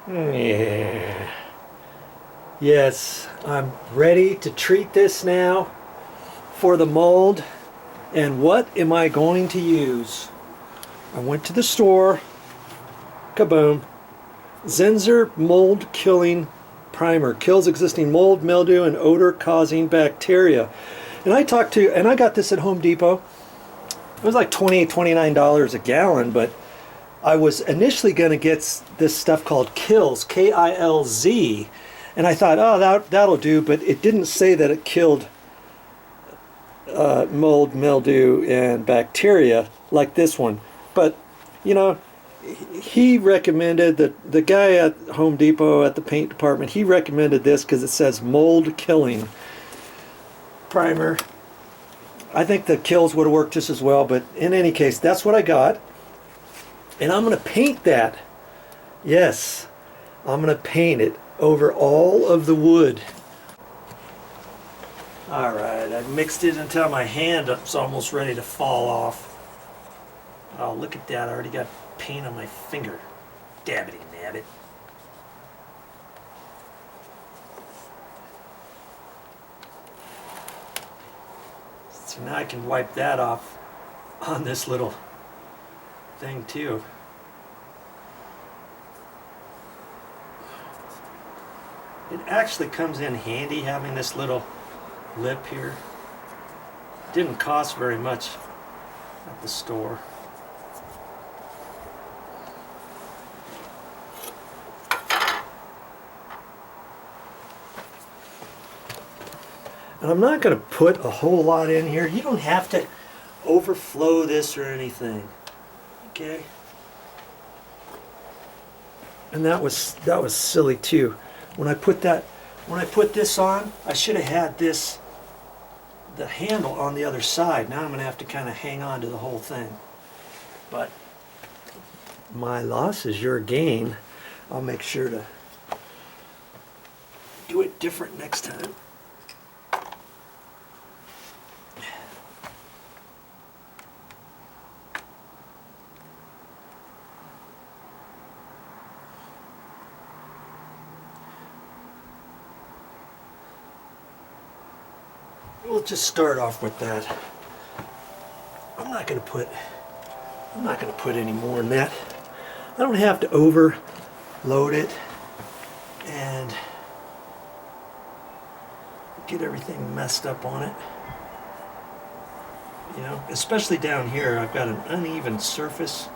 Yeah. Yes, I'm ready to treat this now for the mold. And what am I going to use? I went to the store. Kaboom. Zinser mold killing primer. Kills existing mold, mildew, and odor causing bacteria. And I got this at Home Depot. It was like $28, $29 a gallon, but I was initially going to get this stuff called Kilz, K-I-L-Z, and I thought, oh, that'll do, but it didn't say that it killed mold, mildew, and bacteria like this one. But, you know, he recommended, the guy at Home Depot at the paint department, he recommended this because it says mold killing primer. I think the Kilz would have worked just as well, but in any case, that's what I got. And I'm going to paint that. Yes, I'm going to paint it over all of the wood. Alright, I've mixed it until my hand is almost ready to fall off. Oh, look at that, I already got paint on my finger. Dabbity nabbit. So now I can wipe that off on this little thing too. It actually comes in handy having this little lip here. Didn't cost very much at the store. And I'm not going to put a whole lot in here. You don't have to overflow this or anything. Okay? And that was silly too. When I put this on, I should have had the handle on the other side. Now I'm going to have to kind of hang on to the whole thing. But my loss is your gain. I'll make sure to do it different next time. We'll just start off with that. I'm not going to put any more in that. I don't have to overload it and get everything messed up on it. You know, especially down here, I've got an uneven surface.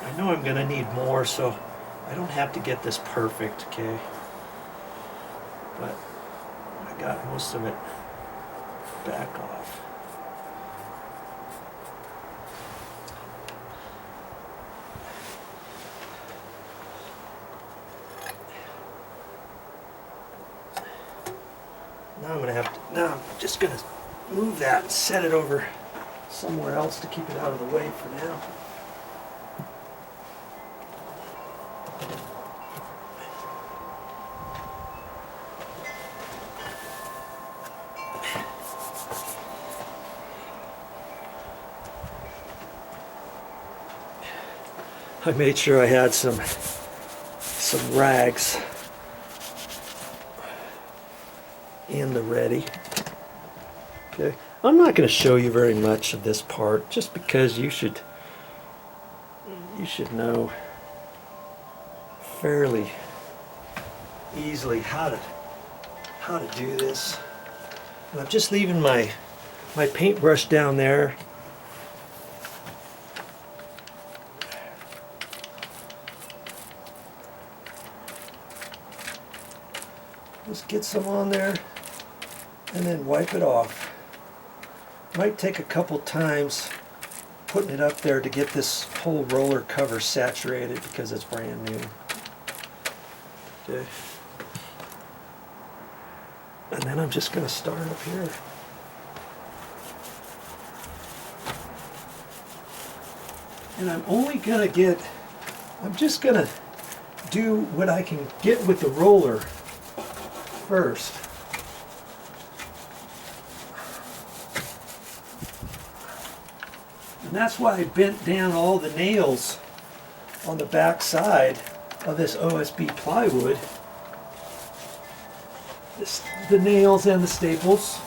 I know I'm going to need more, so I don't have to get this perfect, okay? But I got most of it back off. Now I'm just gonna move that and set it over somewhere else to keep it out of the way for now. I made sure I had some rags in the ready. Okay, I'm not going to show you very much of this part, just because you should know fairly easily how to do this. And I'm just leaving my paintbrush down there. Just get some on there and then wipe it off. Might take a couple times putting it up there to get this whole roller cover saturated because it's brand new. Okay. And then I'm just going to start up here. And I'm just going to do what I can get with the roller first. And that's why I bent down all the nails on the back side of this OSB plywood. The nails and the staples.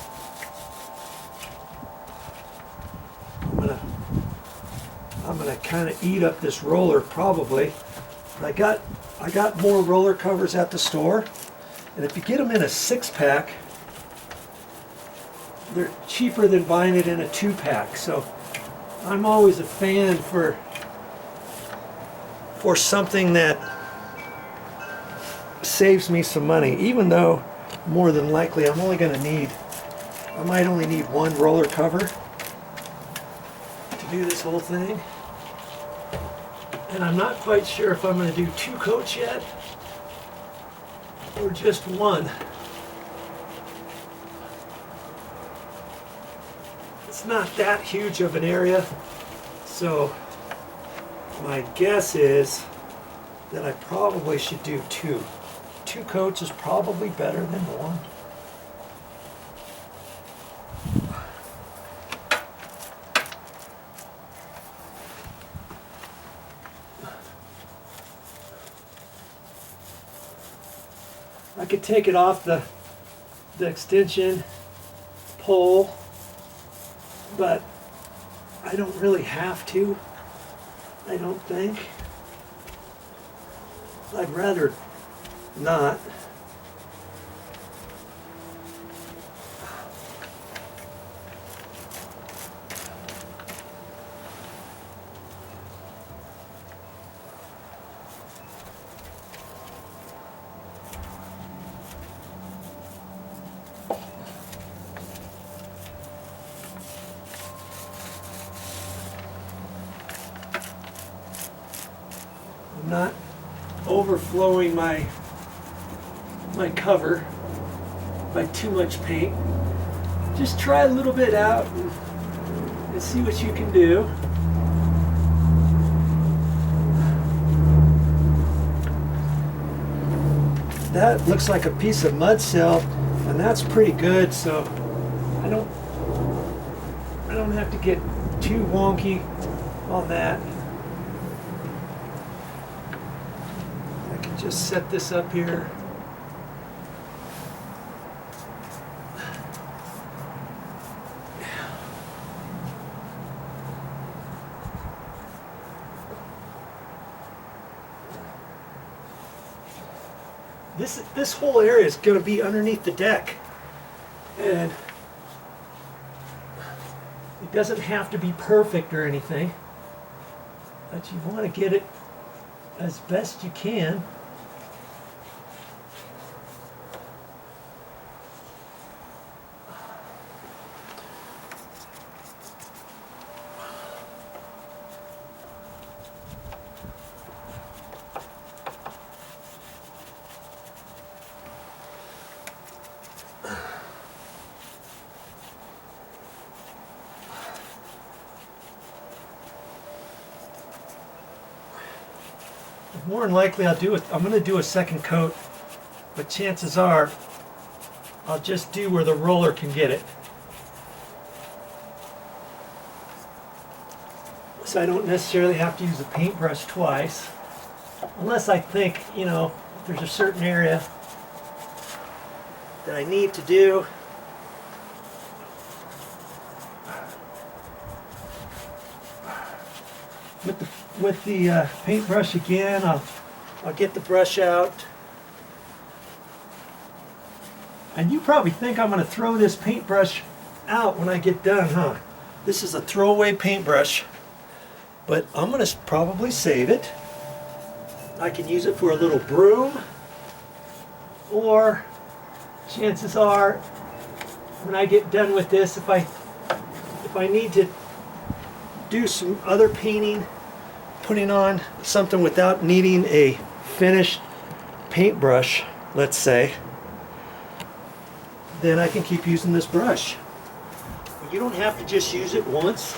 I'm gonna kind of eat up this roller probably. I got more roller covers at the store, and if you get them in a 6-pack, they're cheaper than buying it in a 2-pack. So I'm always a fan for something that saves me some money, even though more than likely I might only need one roller cover to do this whole thing. And I'm not quite sure if I'm going to do 2 coats yet or just one. It's not that huge of an area, so my guess is that I probably should do 2. 2 coats is probably better than one. I could take it off the extension pole, but I don't really have to, I don't think. I'd rather not. I'm not overflowing my cover by too much paint. Just try a little bit out and see what you can do. That looks like a piece of mud cell, and that's pretty good, so I don't have to get too wonky on that. I can just set this up here. This whole area is going to be underneath the deck, and it doesn't have to be perfect or anything, but you want to get it as best you can. More than likely I'm going to do a second coat, but chances are I'll just do where the roller can get it. So I don't necessarily have to use a paintbrush twice, unless I think, if there's a certain area that I need to do. With the paintbrush again, I'll get the brush out. And you probably think I'm going to throw this paintbrush out when I get done, huh? This is a throwaway paintbrush, but I'm going to probably save it. I can use it for a little broom, or chances are when I get done with this, if I need to do some other painting, putting on something without needing a finished paintbrush, let's say, then I can keep using this brush. You don't have to just use it once.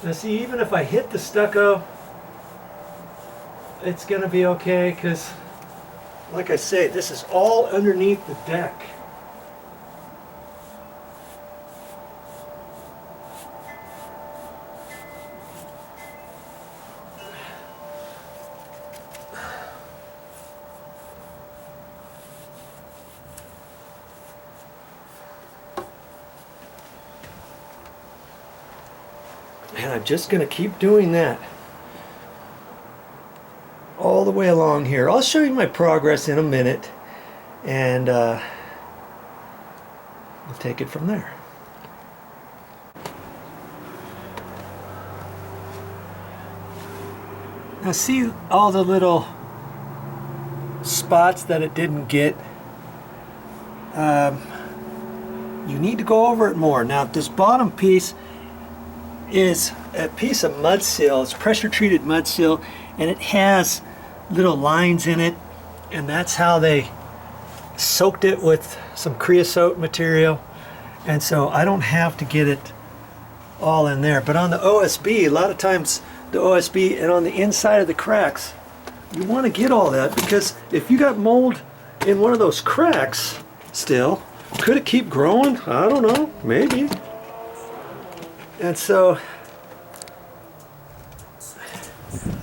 Now see, even if I hit the stucco, it's going to be okay, because like I say, this is all underneath the deck. And I'm just going to keep doing that all the way along here. I'll show you my progress in a minute, and we'll take it from there. Now see all the little spots that it didn't get? You need to go over it more. Now this bottom piece is a piece of mud seal. It's pressure treated mud seal, and it has little lines in it, and that's how they soaked it with some creosote material, and so I don't have to get it all in there. But on the OSB, a lot of times the OSB and on the inside of the cracks, you want to get all that, because if you got mold in one of those cracks still, could it keep growing? I don't know, maybe. And so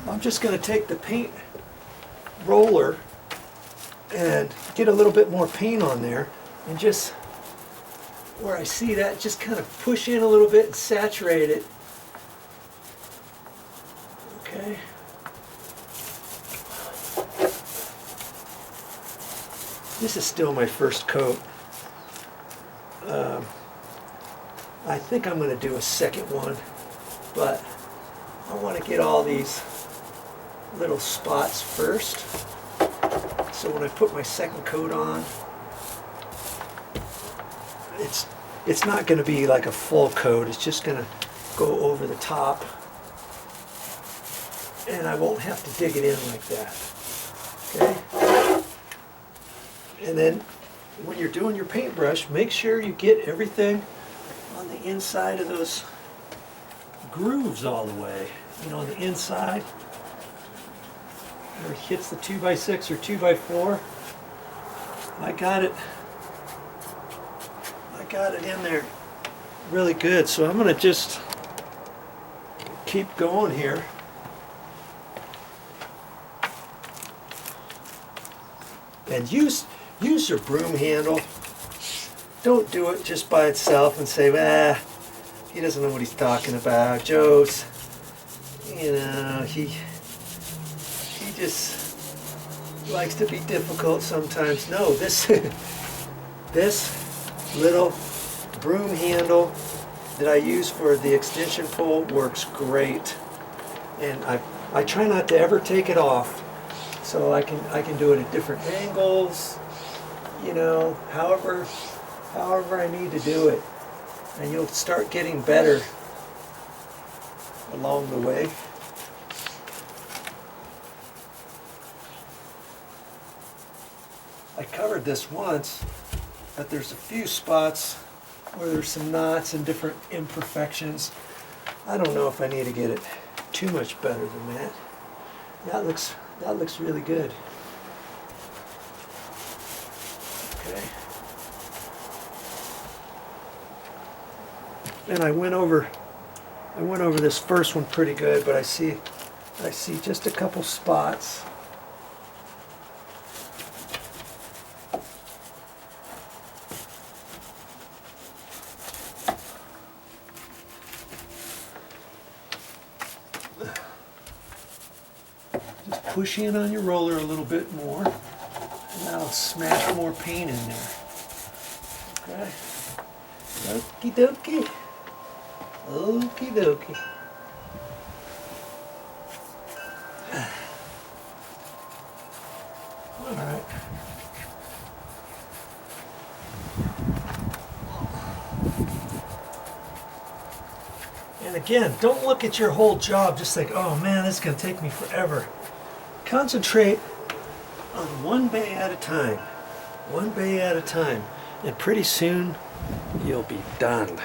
I'm just going to take the paint roller and get a little bit more paint on there, and just where I see that, just kind of push in a little bit and saturate it. Okay. This is still my first coat. I think I'm going to do a second one, but I want to get all these little spots first, so when I put my second coat on, it's not going to be like a full coat. It's just going to go over the top, and I won't have to dig it in like that. Okay? And then when you're doing your paintbrush, make sure you get everything on the inside of those grooves all the way. You know, on the inside, where it hits the 2x6 or 2x4. I got it in there really good. So I'm going to just keep going here. And use your broom handle. Don't do it just by itself and say, ah, he doesn't know what he's talking about. Joe's, you know, he just likes to be difficult sometimes. No, this little broom handle that I use for the extension pole works great, and I try not to ever take it off, so I can do it at different angles, you know, however I need to do it, and you'll start getting better along the way. I covered this once, but there's a few spots where there's some knots and different imperfections. I don't know if I need to get it too much better than that. That looks really good. Okay. And I went over this first one pretty good, but I see just a couple spots. Just push in on your roller a little bit more, and that'll smash more paint in there. Okay. Okie dokie. Okie dokie. Alright. And again, don't look at your whole job just like, oh man, this is going to take me forever. Concentrate on one bay at a time. One bay at a time. And pretty soon, you'll be done.